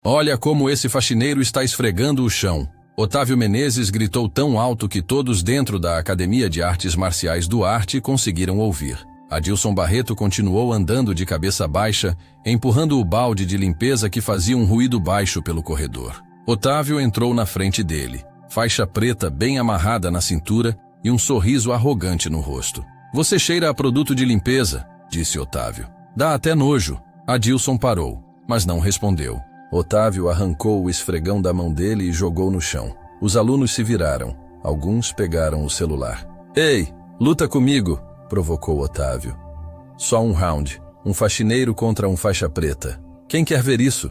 Olha como esse faxineiro está esfregando o chão. Otávio Menezes gritou tão alto que todos dentro da Academia de Artes Marciais Duarte conseguiram ouvir. Adilson Barreto continuou andando de cabeça baixa, empurrando o balde de limpeza que fazia um ruído baixo pelo corredor. Otávio entrou na frente dele, faixa preta bem amarrada na cintura e um sorriso arrogante no rosto. Você cheira a produto de limpeza, disse Otávio. Dá até nojo. Adilson parou, mas não respondeu. Otávio arrancou o esfregão da mão dele e jogou no chão. Os alunos se viraram. Alguns pegaram o celular. Ei, luta comigo, provocou Otávio. Só um round. Um faxineiro contra um faixa preta. Quem quer ver isso?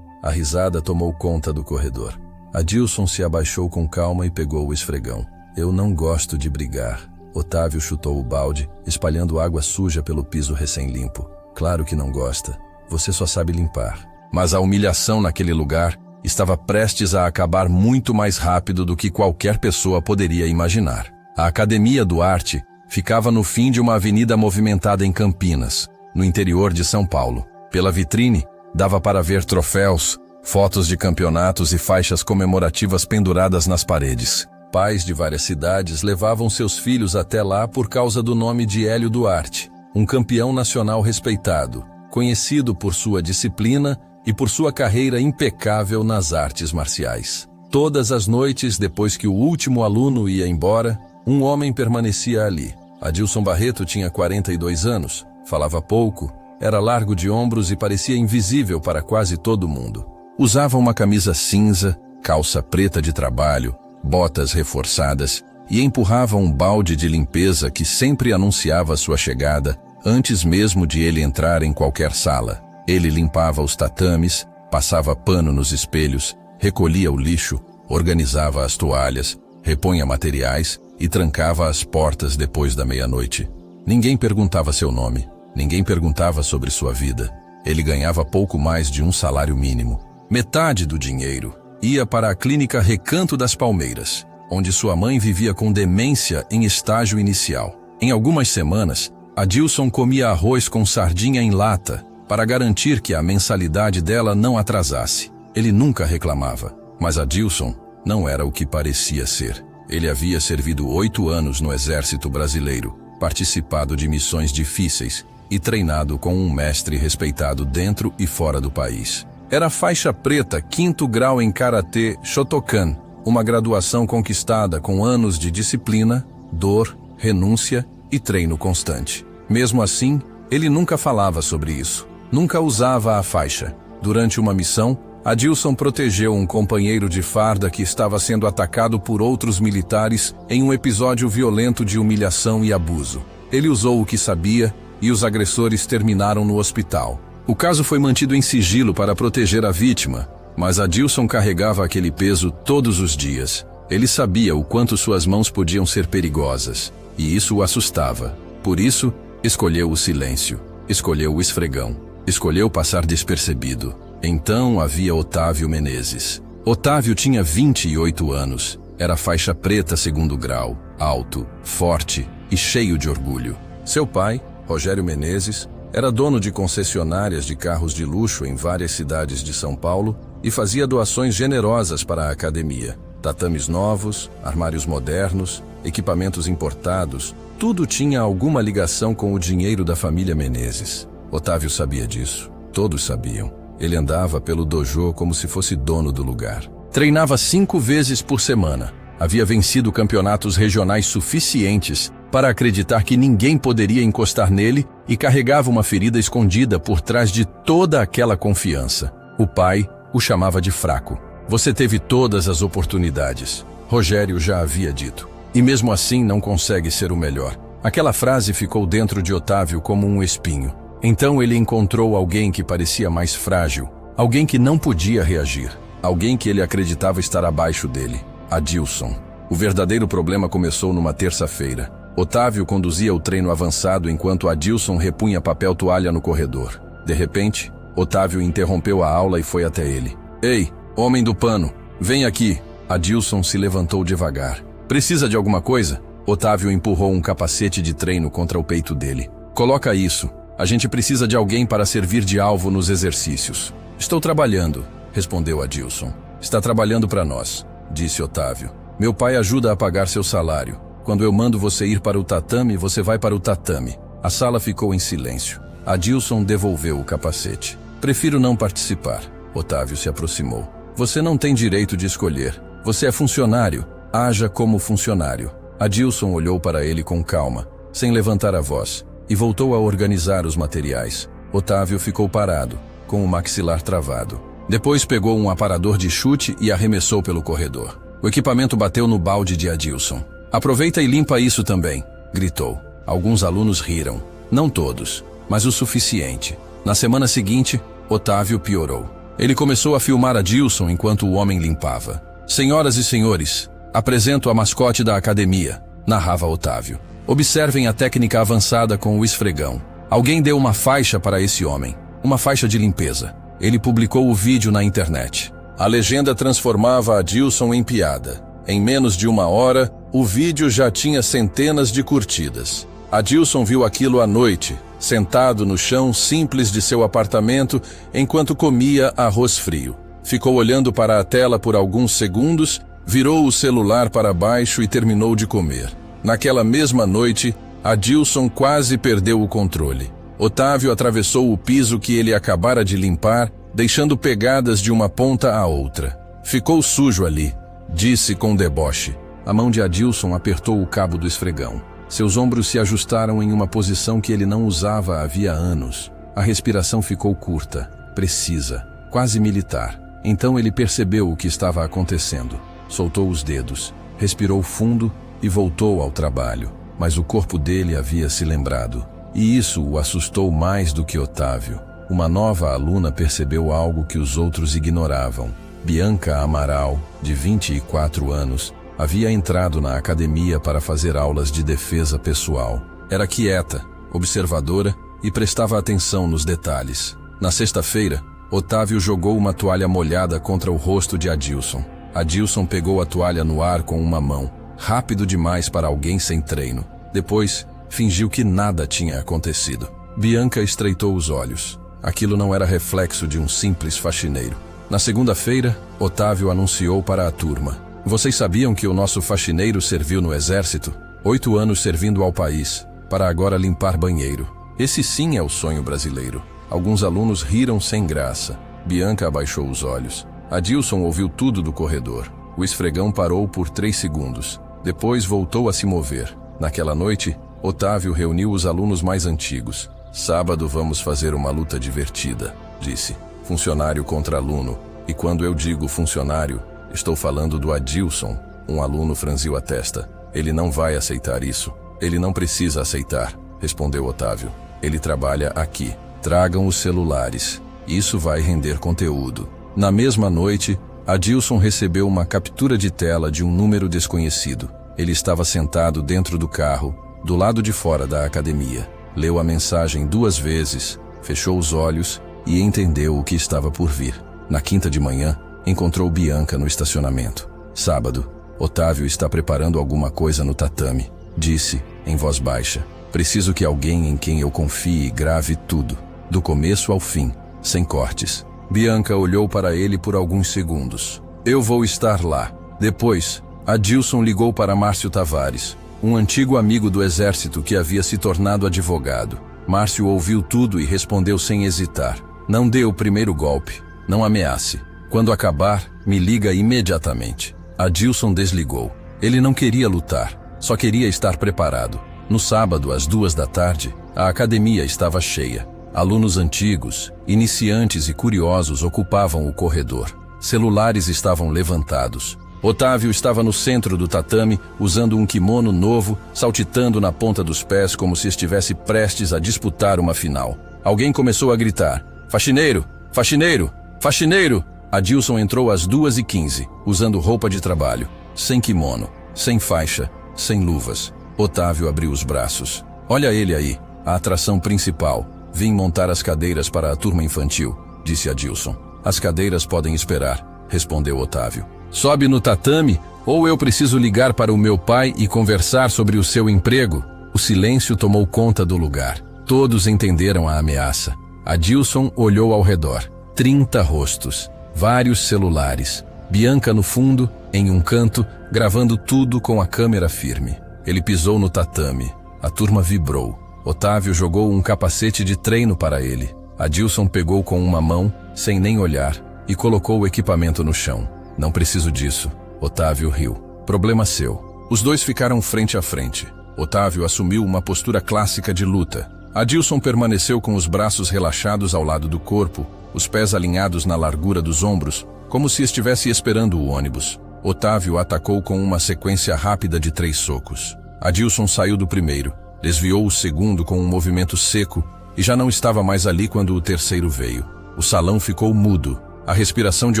A risada tomou conta do corredor. Adilson se abaixou com calma e pegou o esfregão. Eu não gosto de brigar. Otávio chutou o balde, espalhando água suja pelo piso recém-limpo. Claro que não gosta. Você só sabe limpar. Mas a humilhação naquele lugar estava prestes a acabar muito mais rápido do que qualquer pessoa poderia imaginar. A Academia Duarte ficava no fim de uma avenida movimentada em Campinas, no interior de São Paulo. Pela vitrine, dava para ver troféus, fotos de campeonatos e faixas comemorativas penduradas nas paredes. Pais de várias cidades levavam seus filhos até lá por causa do nome de Hélio Duarte, um campeão nacional respeitado, conhecido por sua disciplina e por sua carreira impecável nas artes marciais. Todas as noites, depois que o último aluno ia embora, um homem permanecia ali. Adilson Barreto tinha 42 anos, falava pouco, era largo de ombros e parecia invisível para quase todo mundo. Usava uma camisa cinza, calça preta de trabalho, botas reforçadas e empurrava um balde de limpeza que sempre anunciava sua chegada antes mesmo de ele entrar em qualquer sala. Ele limpava os tatames, passava pano nos espelhos, recolhia o lixo, organizava as toalhas, repunha materiais e trancava as portas depois da meia-noite. Ninguém perguntava seu nome, ninguém perguntava sobre sua vida. Ele ganhava pouco mais de um salário mínimo. Metade do dinheiro ia para a clínica Recanto das Palmeiras, onde sua mãe vivia com demência em estágio inicial. Em algumas semanas, Adilson comia arroz com sardinha em lata, para garantir que a mensalidade dela não atrasasse. Ele nunca reclamava, mas Adilson não era o que parecia ser. Ele havia servido 8 anos no Exército Brasileiro, participado de missões difíceis e treinado com um mestre respeitado dentro e fora do país. Era faixa preta 5º grau em Karatê Shotokan, uma graduação conquistada com anos de disciplina, dor, renúncia e treino constante. Mesmo assim, ele nunca falava sobre isso. Nunca usava a faixa. Durante uma missão, Adilson protegeu um companheiro de farda que estava sendo atacado por outros militares em um episódio violento de humilhação e abuso. Ele usou o que sabia e os agressores terminaram no hospital. O caso foi mantido em sigilo para proteger a vítima, mas Adilson carregava aquele peso todos os dias. Ele sabia o quanto suas mãos podiam ser perigosas, e isso o assustava. Por isso, escolheu o silêncio, escolheu o esfregão. Escolheu passar despercebido. Então havia Otávio Menezes. Otávio tinha 28 anos. Era faixa preta 2º grau, alto, forte e cheio de orgulho. Seu pai, Rogério Menezes, era dono de concessionárias de carros de luxo em várias cidades de São Paulo e fazia doações generosas para a academia. Tatames novos, armários modernos, equipamentos importados, tudo tinha alguma ligação com o dinheiro da família Menezes. Otávio sabia disso. Todos sabiam. Ele andava pelo dojo como se fosse dono do lugar. Treinava 5 vezes por semana. Havia vencido campeonatos regionais suficientes para acreditar que ninguém poderia encostar nele e carregava uma ferida escondida por trás de toda aquela confiança. O pai o chamava de fraco. Você teve todas as oportunidades. Rogério já havia dito. E mesmo assim não consegue ser o melhor. Aquela frase ficou dentro de Otávio como um espinho. Então ele encontrou alguém que parecia mais frágil, alguém que não podia reagir, alguém que ele acreditava estar abaixo dele, Adilson. O verdadeiro problema começou numa terça-feira. Otávio conduzia o treino avançado enquanto Adilson repunha papel toalha no corredor. De repente, Otávio interrompeu a aula e foi até ele. Ei, homem do pano, vem aqui. Adilson se levantou devagar. Precisa de alguma coisa? Otávio empurrou um capacete de treino contra o peito dele. Coloca isso. A gente precisa de alguém para servir de alvo nos exercícios. Estou trabalhando. respondeu Adilson. Está trabalhando para nós, disse Otávio. Meu pai ajuda a pagar seu salário. Quando eu mando você ir para o tatame, você vai para o tatame. A sala ficou em silêncio. Adilson devolveu o capacete. Prefiro não participar. Otávio se aproximou. Você não tem direito de escolher. Você é funcionário. Haja como funcionário. Adilson olhou para ele com calma, sem levantar a voz, e voltou a organizar os materiais. Otávio ficou parado, com o maxilar travado. Depois pegou um aparador de chute e arremessou pelo corredor. O equipamento bateu no balde de Adilson. Aproveita e limpa isso também, gritou. Alguns alunos riram. Não todos, mas o suficiente. Na semana seguinte, Otávio piorou. Ele começou a filmar Adilson enquanto o homem limpava. Senhoras e senhores, apresento a mascote da academia, narrava Otávio. Observem a técnica avançada com o esfregão. Alguém deu uma faixa para esse homem, uma faixa de limpeza. Ele publicou o vídeo na internet. A legenda transformava Adilson em piada. Em menos de uma hora, o vídeo já tinha centenas de curtidas. Adilson viu aquilo à noite, sentado no chão simples de seu apartamento, enquanto comia arroz frio. Ficou olhando para a tela por alguns segundos, virou o celular para baixo e terminou de comer. Naquela mesma noite, Adilson quase perdeu o controle. Otávio atravessou o piso que ele acabara de limpar, deixando pegadas de uma ponta à outra. Ficou sujo ali, disse com deboche. A mão de Adilson apertou o cabo do esfregão. Seus ombros se ajustaram em uma posição que ele não usava havia anos. A respiração ficou curta, precisa, quase militar. Então ele percebeu o que estava acontecendo. Soltou os dedos, respirou fundo e voltou ao trabalho. Mas o corpo dele havia se lembrado. E isso o assustou mais do que Otávio. Uma nova aluna percebeu algo que os outros ignoravam. Bianca Amaral, de 24 anos, havia entrado na academia para fazer aulas de defesa pessoal. Era quieta, observadora e prestava atenção nos detalhes. Na sexta-feira, Otávio jogou uma toalha molhada contra o rosto de Adilson. Adilson pegou a toalha no ar com uma mão, rápido demais para alguém sem treino. Depois, fingiu que nada tinha acontecido. Bianca estreitou os olhos. Aquilo não era reflexo de um simples faxineiro. Na segunda-feira, Otávio anunciou para a turma. Vocês sabiam que o nosso faxineiro serviu no exército? 8 anos servindo ao país, para agora limpar banheiro. Esse sim é o sonho brasileiro. Alguns alunos riram sem graça. Bianca abaixou os olhos. Adilson ouviu tudo do corredor. O esfregão parou por 3 segundos. Depois voltou a se mover. Naquela noite, Otávio reuniu os alunos mais antigos. Sábado vamos fazer uma luta divertida, disse. Funcionário contra aluno. E quando eu digo funcionário, estou falando do Adilson. Um aluno franziu a testa. Ele não vai aceitar isso. Ele não precisa aceitar, respondeu Otávio. Ele trabalha aqui. Tragam os celulares. Isso vai render conteúdo. Na mesma noite, Adilson recebeu uma captura de tela de um número desconhecido. Ele estava sentado dentro do carro, do lado de fora da academia. Leu a mensagem 2 vezes, fechou os olhos e entendeu o que estava por vir. Na quinta de manhã, encontrou Bianca no estacionamento. Sábado, Otávio está preparando alguma coisa no tatame, disse, em voz baixa. Preciso que alguém em quem eu confie grave tudo, do começo ao fim, sem cortes. Bianca olhou para ele por alguns segundos. Eu vou estar lá. Depois, Adilson ligou para Márcio Tavares, um antigo amigo do exército que havia se tornado advogado. Márcio ouviu tudo e respondeu sem hesitar. Não dê o primeiro golpe. Não ameace. Quando acabar, me liga imediatamente. Adilson desligou. Ele não queria lutar, só queria estar preparado. No sábado, às 2 da tarde, a academia estava cheia. Alunos antigos, iniciantes e curiosos ocupavam o corredor. Celulares estavam levantados. Otávio estava no centro do tatame, usando um kimono novo, saltitando na ponta dos pés como se estivesse prestes a disputar uma final. Alguém começou a gritar: Faxineiro! Faxineiro! Faxineiro! Adilson entrou às 2h15, usando roupa de trabalho, sem kimono, sem faixa, sem luvas. Otávio abriu os braços. Olha ele aí, a atração principal. Vim montar as cadeiras para a turma infantil, disse Adilson. As cadeiras podem esperar, respondeu Otávio. Sobe no tatame, ou eu preciso ligar para o meu pai e conversar sobre o seu emprego. O silêncio tomou conta do lugar. Todos entenderam a ameaça. Adilson olhou ao redor. 30 rostos. Vários celulares. Bianca no fundo, em um canto, gravando tudo com a câmera firme. Ele pisou no tatame. A turma vibrou. Otávio jogou um capacete de treino para ele. Adilson pegou com uma mão, sem nem olhar, e colocou o equipamento no chão. Não preciso disso. Otávio riu. Problema seu. Os dois ficaram frente a frente. Otávio assumiu uma postura clássica de luta. Adilson permaneceu com os braços relaxados ao lado do corpo, os pés alinhados na largura dos ombros, como se estivesse esperando o ônibus. Otávio atacou com uma sequência rápida de 3 socos. Adilson saiu do primeiro, desviou o segundo com um movimento seco e já não estava mais ali quando o terceiro veio. O salão ficou mudo. A respiração de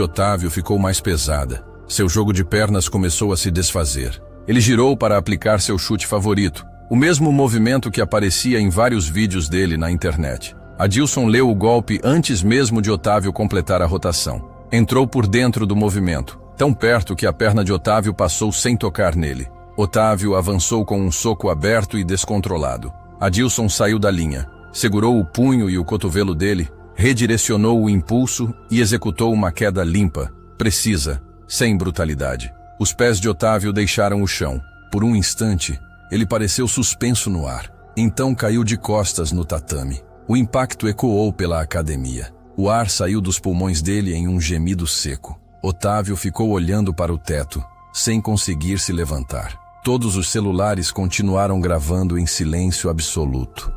Otávio ficou mais pesada. Seu jogo de pernas começou a se desfazer. Ele girou para aplicar seu chute favorito, o mesmo movimento que aparecia em vários vídeos dele na internet. Adilson leu o golpe antes mesmo de Otávio completar a rotação. Entrou por dentro do movimento, tão perto que a perna de Otávio passou sem tocar nele. Otávio avançou com um soco aberto e descontrolado. Adilson saiu da linha, segurou o punho e o cotovelo dele, redirecionou o impulso e executou uma queda limpa, precisa, sem brutalidade. Os pés de Otávio deixaram o chão. Por um instante, ele pareceu suspenso no ar. Então caiu de costas no tatame. O impacto ecoou pela academia. O ar saiu dos pulmões dele em um gemido seco. Otávio ficou olhando para o teto, sem conseguir se levantar. Todos os celulares continuaram gravando em silêncio absoluto.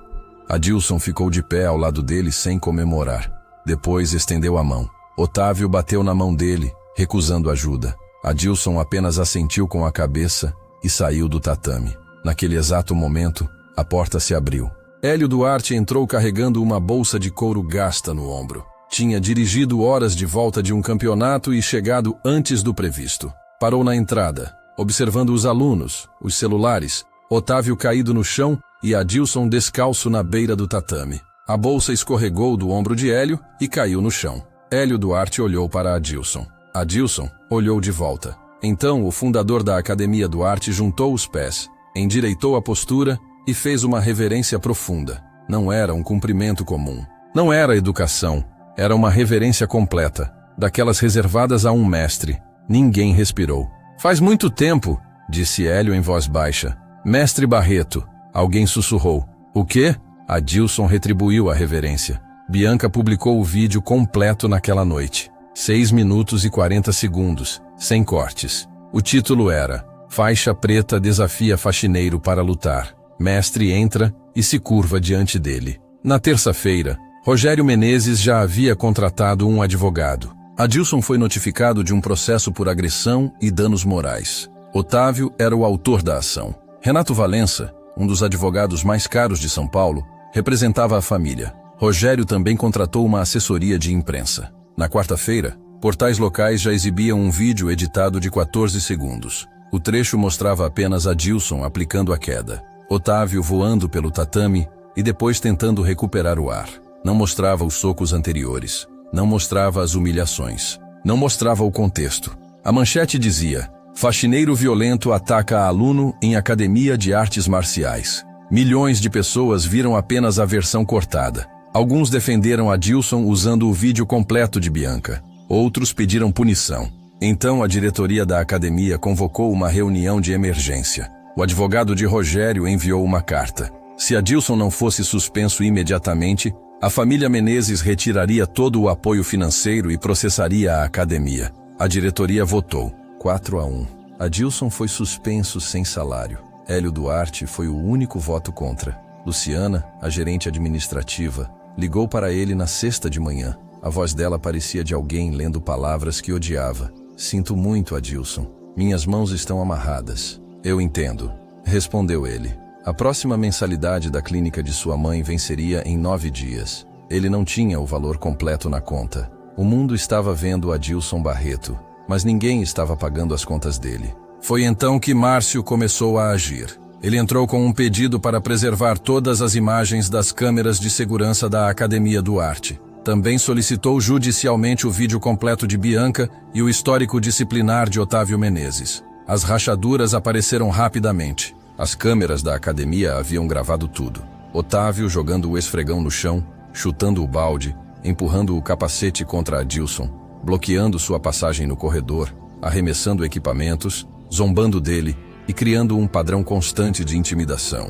Adilson ficou de pé ao lado dele sem comemorar. Depois estendeu a mão. Otávio bateu na mão dele, recusando ajuda. Adilson apenas assentiu com a cabeça e saiu do tatame. Naquele exato momento, a porta se abriu. Hélio Duarte entrou carregando uma bolsa de couro gasta no ombro. Tinha dirigido horas de volta de um campeonato e chegado antes do previsto. Parou na entrada, observando os alunos, os celulares, Otávio caído no chão e Adilson descalço na beira do tatame. A bolsa escorregou do ombro de Hélio e caiu no chão. Hélio Duarte olhou para Adilson. Adilson olhou de volta. Então o fundador da Academia Duarte juntou os pés, endireitou a postura e fez uma reverência profunda. Não era um cumprimento comum. Não era educação. Era uma reverência completa, daquelas reservadas a um mestre. Ninguém respirou. Faz muito tempo, disse Hélio em voz baixa. Mestre Barreto. Alguém sussurrou. O quê? Adilson retribuiu a reverência. Bianca publicou o vídeo completo naquela noite. 6 minutos e 40 segundos, sem cortes. O título era Faixa Preta desafia faxineiro para lutar. Mestre entra e se curva diante dele. Na terça-feira, Rogério Menezes já havia contratado um advogado. Adilson foi notificado de um processo por agressão e danos morais. Otávio era o autor da ação. Renato Valença, um dos advogados mais caros de São Paulo, representava a família. Rogério também contratou uma assessoria de imprensa. Na quarta-feira, portais locais já exibiam um vídeo editado de 14 segundos. O trecho mostrava apenas Adilson aplicando a queda, Otávio voando pelo tatame e depois tentando recuperar o ar. Não mostrava os socos anteriores. Não mostrava as humilhações. Não mostrava o contexto. A manchete dizia: faxineiro violento ataca aluno em academia de artes marciais. Milhões de pessoas viram apenas a versão cortada. Alguns defenderam Adilson usando o vídeo completo de Bianca. Outros pediram punição. Então a diretoria da academia convocou uma reunião de emergência. O advogado de Rogério enviou uma carta. Se Adilson não fosse suspenso imediatamente, a família Menezes retiraria todo o apoio financeiro e processaria a academia. A diretoria votou 4-1. Adilson foi suspenso sem salário. Hélio Duarte foi o único voto contra. Luciana, a gerente administrativa, ligou para ele na sexta de manhã. A voz dela parecia de alguém lendo palavras que odiava. Sinto muito, Adilson. Minhas mãos estão amarradas. Eu entendo, respondeu ele. A próxima mensalidade da clínica de sua mãe venceria em 9 dias. Ele não tinha o valor completo na conta. O mundo estava vendo Adilson Barreto, mas ninguém estava pagando as contas dele. Foi então que Márcio começou a agir. Ele entrou com um pedido para preservar todas as imagens das câmeras de segurança da Academia Duarte. Também solicitou judicialmente o vídeo completo de Bianca e o histórico disciplinar de Otávio Menezes. As rachaduras apareceram rapidamente. As câmeras da academia haviam gravado tudo. Otávio jogando o esfregão no chão, chutando o balde, empurrando o capacete contra Adilson. bloqueando sua passagem no corredor, arremessando equipamentos, zombando dele e criando um padrão constante de intimidação.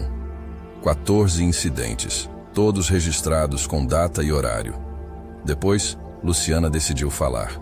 14 incidentes, todos registrados com data e horário. Depois, Luciana decidiu falar.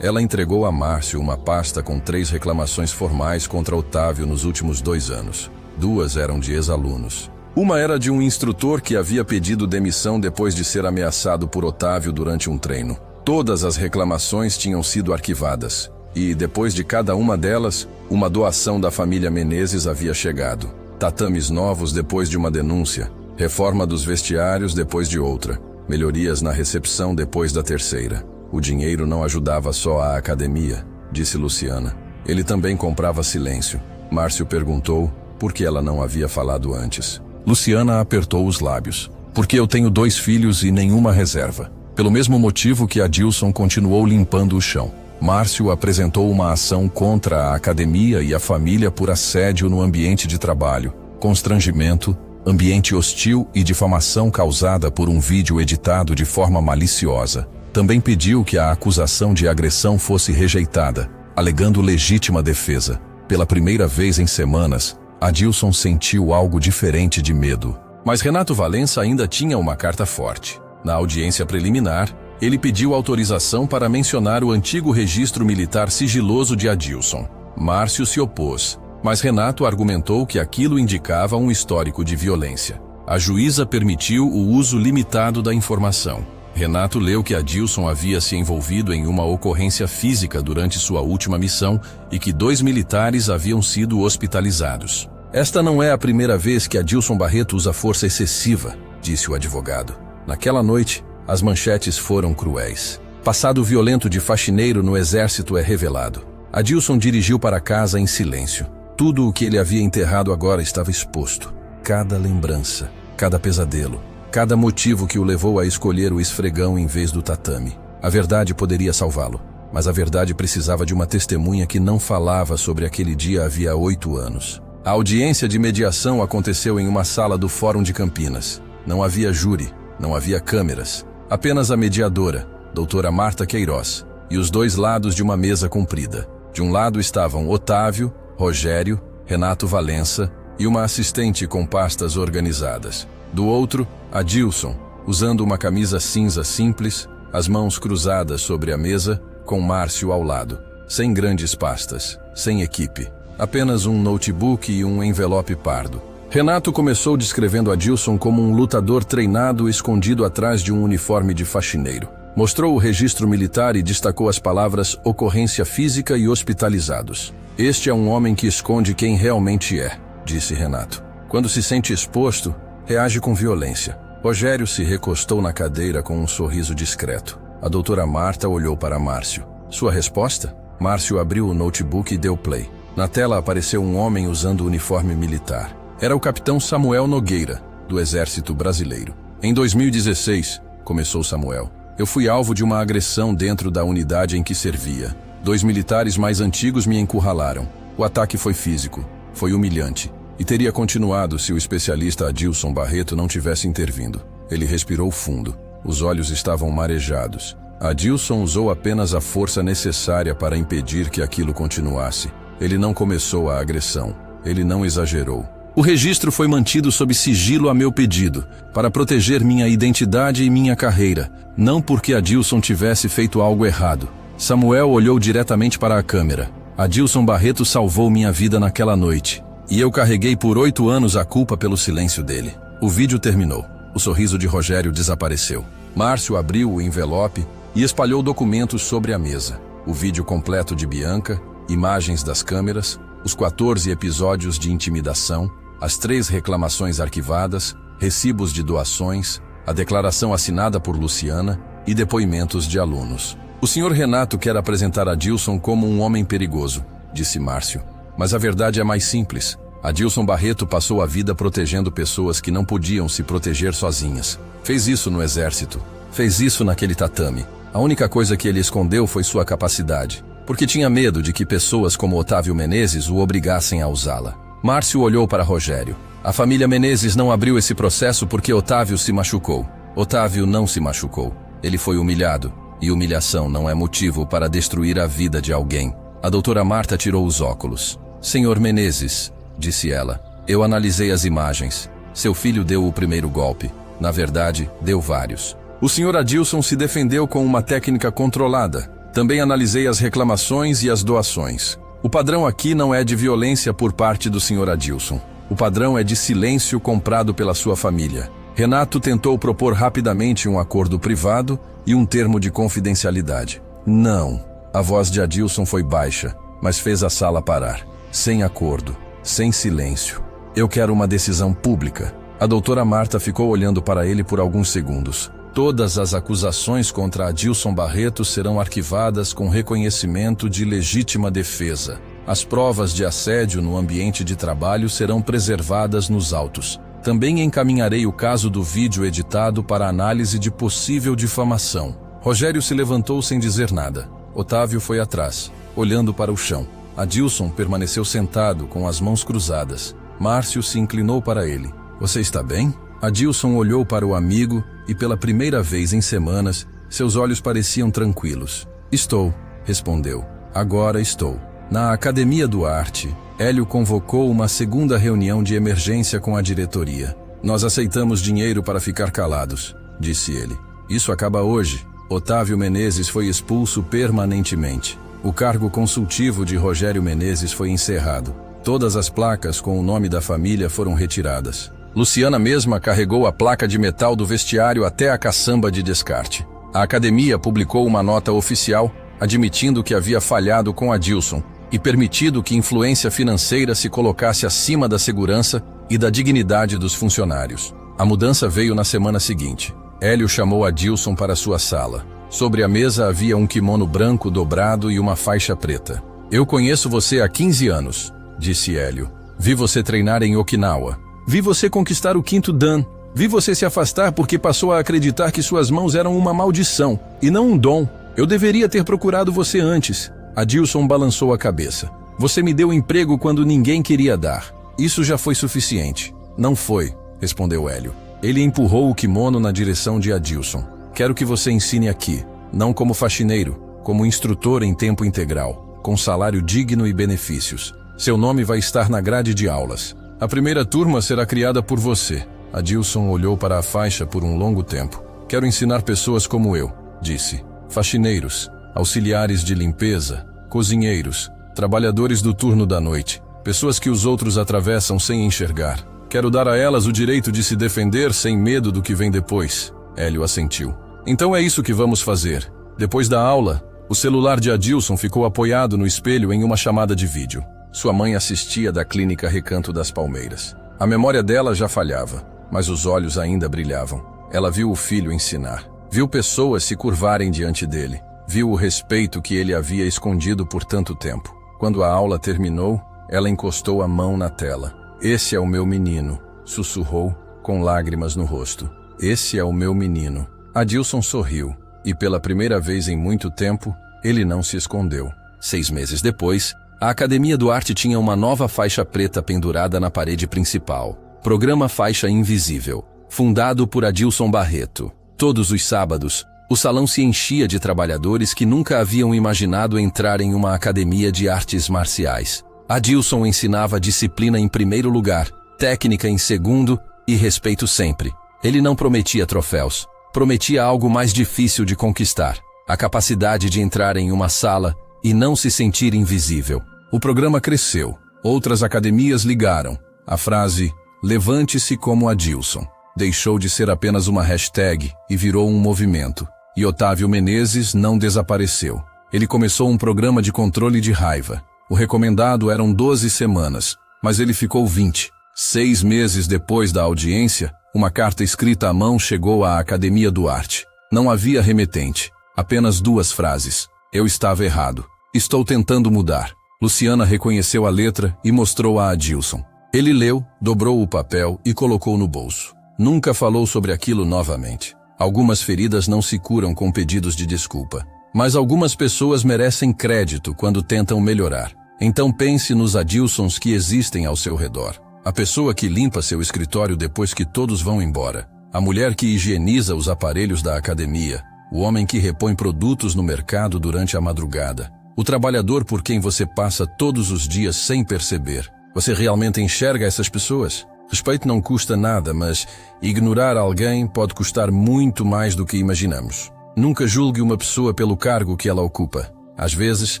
Ela entregou a Márcio uma pasta com 3 reclamações formais contra Otávio nos últimos 2 anos. 2 eram de ex-alunos. Uma era de um instrutor que havia pedido demissão depois de ser ameaçado por Otávio durante um treino. Todas as reclamações tinham sido arquivadas. E, depois de cada uma delas, uma doação da família Menezes havia chegado. Tatames novos depois de uma denúncia. Reforma dos vestiários depois de outra. Melhorias na recepção depois da terceira. O dinheiro não ajudava só a academia, disse Luciana. Ele também comprava silêncio. Márcio perguntou por que ela não havia falado antes. Luciana apertou os lábios. Porque eu tenho 2 filhos e nenhuma reserva. Pelo mesmo motivo que Adilson continuou limpando o chão. Márcio apresentou uma ação contra a academia e a família por assédio no ambiente de trabalho, constrangimento, ambiente hostil e difamação causada por um vídeo editado de forma maliciosa. Também pediu que a acusação de agressão fosse rejeitada, alegando legítima defesa. Pela primeira vez em semanas, Adilson sentiu algo diferente de medo. Mas Renato Valença ainda tinha uma carta forte. Na audiência preliminar, ele pediu autorização para mencionar o antigo registro militar sigiloso de Adilson. Márcio se opôs, mas Renato argumentou que aquilo indicava um histórico de violência. A juíza permitiu o uso limitado da informação. Renato leu que Adilson havia se envolvido em uma ocorrência física durante sua última missão e que 2 militares haviam sido hospitalizados. Esta não é a primeira vez que Adilson Barreto usa força excessiva, disse o advogado. Naquela noite, as manchetes foram cruéis. Passado violento de faxineiro no exército é revelado. Adilson dirigiu para casa em silêncio. Tudo o que ele havia enterrado agora estava exposto. Cada lembrança, cada pesadelo, cada motivo que o levou a escolher o esfregão em vez do tatame. A verdade poderia salvá-lo, mas a verdade precisava de uma testemunha que não falava sobre aquele dia havia 8 anos. A audiência de mediação aconteceu em uma sala do Fórum de Campinas. Não havia júri, não havia câmeras. Apenas a mediadora, doutora Marta Queiroz, e os 2 lados de uma mesa comprida. De um lado estavam Otávio, Rogério, Renato Valença e uma assistente com pastas organizadas. Do outro, Adilson, usando uma camisa cinza simples, as mãos cruzadas sobre a mesa, com Márcio ao lado. Sem grandes pastas, sem equipe. Apenas um notebook e um envelope pardo. Renato começou descrevendo Adilson como um lutador treinado escondido atrás de um uniforme de faxineiro. Mostrou o registro militar e destacou as palavras ocorrência física e hospitalizados. Este é um homem que esconde quem realmente é, disse Renato. Quando se sente exposto, reage com violência. Rogério se recostou na cadeira com um sorriso discreto. A doutora Marta olhou para Márcio. Sua resposta? Márcio abriu o notebook e deu play. Na tela apareceu um homem usando o uniforme militar. Era o capitão Samuel Nogueira, do Exército Brasileiro. Em 2016, começou Samuel, eu fui alvo de uma agressão dentro da unidade em que servia. 2 militares mais antigos me encurralaram. O ataque foi físico, foi humilhante, e teria continuado se o especialista Adilson Barreto não tivesse intervindo. Ele respirou fundo, os olhos estavam marejados. Adilson usou apenas a força necessária para impedir que aquilo continuasse. Ele não começou a agressão, ele não exagerou. O registro foi mantido sob sigilo a meu pedido, para proteger minha identidade e minha carreira, não porque Adilson tivesse feito algo errado. Samuel olhou diretamente para a câmera. Adilson Barreto salvou minha vida naquela noite, e eu carreguei por 8 anos a culpa pelo silêncio dele. O vídeo terminou. O sorriso de Rogério desapareceu. Márcio abriu o envelope e espalhou documentos sobre a mesa. O vídeo completo de Bianca, imagens das câmeras, os 14 episódios de intimidação, as 3 reclamações arquivadas, recibos de doações, a declaração assinada por Luciana e depoimentos de alunos. O senhor Renato quer apresentar Adilson como um homem perigoso, disse Márcio. Mas a verdade é mais simples. Adilson Barreto passou a vida protegendo pessoas que não podiam se proteger sozinhas. Fez isso no exército. Fez isso naquele tatame. A única coisa que ele escondeu foi sua capacidade, porque tinha medo de que pessoas como Otávio Menezes o obrigassem a usá-la. Márcio olhou para Rogério. A família Menezes não abriu esse processo porque Otávio se machucou. Otávio não se machucou. Ele foi humilhado. E humilhação não é motivo para destruir a vida de alguém. A doutora Marta tirou os óculos. Senhor Menezes, disse ela, eu analisei as imagens. Seu filho deu o primeiro golpe. Na verdade, deu vários. O Sr. Adilson se defendeu com uma técnica controlada. Também analisei as reclamações e as doações. O padrão aqui não é de violência por parte do Sr. Adilson. O padrão é de silêncio comprado pela sua família. Renato tentou propor rapidamente um acordo privado e um termo de confidencialidade. Não. A voz de Adilson foi baixa, mas fez a sala parar. Sem acordo, sem silêncio. Eu quero uma decisão pública. A doutora Marta ficou olhando para ele por alguns segundos. Todas as acusações contra Adilson Barreto serão arquivadas com reconhecimento de legítima defesa. As provas de assédio no ambiente de trabalho serão preservadas nos autos. Também encaminharei o caso do vídeo editado para análise de possível difamação. Rogério se levantou sem dizer nada. Otávio foi atrás, olhando para o chão. Adilson permaneceu sentado, com as mãos cruzadas. Márcio se inclinou para ele. Você está bem? Adilson olhou para o amigo e, pela primeira vez em semanas, seus olhos pareciam tranquilos. Estou, respondeu. Agora estou. Na Academia do Arte, Hélio convocou uma segunda reunião de emergência com a diretoria. Nós aceitamos dinheiro para ficar calados, disse ele. Isso acaba hoje. Otávio Menezes foi expulso permanentemente. O cargo consultivo de Rogério Menezes foi encerrado. Todas as placas com o nome da família foram retiradas. Luciana mesma carregou a placa de metal do vestiário até a caçamba de descarte. A academia publicou uma nota oficial admitindo que havia falhado com Adilson e permitido que influência financeira se colocasse acima da segurança e da dignidade dos funcionários. A mudança veio na semana seguinte. Hélio chamou Adilson para sua sala. Sobre a mesa havia um kimono branco dobrado e uma faixa preta. Eu conheço você há 15 anos, disse Hélio. Vi você treinar em Okinawa. Vi você conquistar o 5º Dan. Vi você se afastar porque passou a acreditar que suas mãos eram uma maldição e não um dom. Eu deveria ter procurado você antes. Adilson balançou a cabeça. Você me deu emprego quando ninguém queria dar. Isso já foi suficiente. Não foi, respondeu Hélio. Ele empurrou o kimono na direção de Adilson. Quero que você ensine aqui, não como faxineiro, como instrutor em tempo integral, com salário digno e benefícios. Seu nome vai estar na grade de aulas. A primeira turma será criada por você. Adilson olhou para a faixa por um longo tempo. Quero ensinar pessoas como eu, disse. Faxineiros, auxiliares de limpeza, cozinheiros, trabalhadores do turno da noite, pessoas que os outros atravessam sem enxergar. Quero dar a elas o direito de se defender sem medo do que vem depois. Hélio assentiu. Então é isso que vamos fazer. Depois da aula, o celular de Adilson ficou apoiado no espelho em uma chamada de vídeo. Sua mãe assistia da clínica Recanto das Palmeiras. A memória dela já falhava, mas os olhos ainda brilhavam. Ela viu o filho ensinar. Viu pessoas se curvarem diante dele. Viu o respeito que ele havia escondido por tanto tempo. Quando a aula terminou, ela encostou a mão na tela. Esse é o meu menino, sussurrou, com lágrimas no rosto. Esse é o meu menino. Adilson sorriu, e pela primeira vez em muito tempo, ele não se escondeu. 6 meses depois, a Academia do Arte tinha uma nova faixa preta pendurada na parede principal. Programa Faixa Invisível, fundado por Adilson Barreto. Todos os sábados, o salão se enchia de trabalhadores que nunca haviam imaginado entrar em uma academia de artes marciais. Adilson ensinava disciplina em primeiro lugar, técnica em segundo e respeito sempre. Ele não prometia troféus, prometia algo mais difícil de conquistar, a capacidade de entrar em uma sala e não se sentir invisível. O programa cresceu, outras academias ligaram. A frase "Levante-se como Adilson" deixou de ser apenas uma hashtag e virou um movimento. E Otávio Menezes não desapareceu. Ele começou um programa de controle de raiva. O recomendado eram 12 semanas, mas ele ficou 20. 6 meses depois da audiência, uma carta escrita à mão chegou à Academia do Arte. Não havia remetente, apenas 2 frases. Eu estava errado. Estou tentando mudar. Luciana reconheceu a letra e mostrou a Adilson. Ele leu, dobrou o papel e colocou no bolso. Nunca falou sobre aquilo novamente. Algumas feridas não se curam com pedidos de desculpa. Mas algumas pessoas merecem crédito quando tentam melhorar. Então pense nos Adilsons que existem ao seu redor. A pessoa que limpa seu escritório depois que todos vão embora. A mulher que higieniza os aparelhos da academia. o homem que repõe produtos no mercado durante a madrugada, o trabalhador por quem você passa todos os dias sem perceber. Você realmente enxerga essas pessoas? Respeito não custa nada, mas ignorar alguém pode custar muito mais do que imaginamos. Nunca julgue uma pessoa pelo cargo que ela ocupa. Às vezes,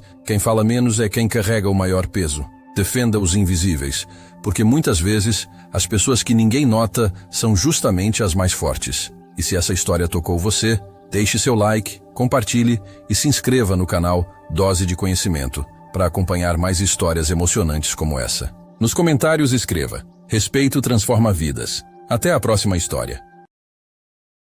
quem fala menos é quem carrega o maior peso. Defenda os invisíveis, porque muitas vezes as pessoas que ninguém nota são justamente as mais fortes. E se essa história tocou você, deixe seu like, compartilhe e se inscreva no canal Dose de Conhecimento para acompanhar mais histórias emocionantes como essa. Nos comentários escreva: Respeito transforma vidas. Até a próxima história.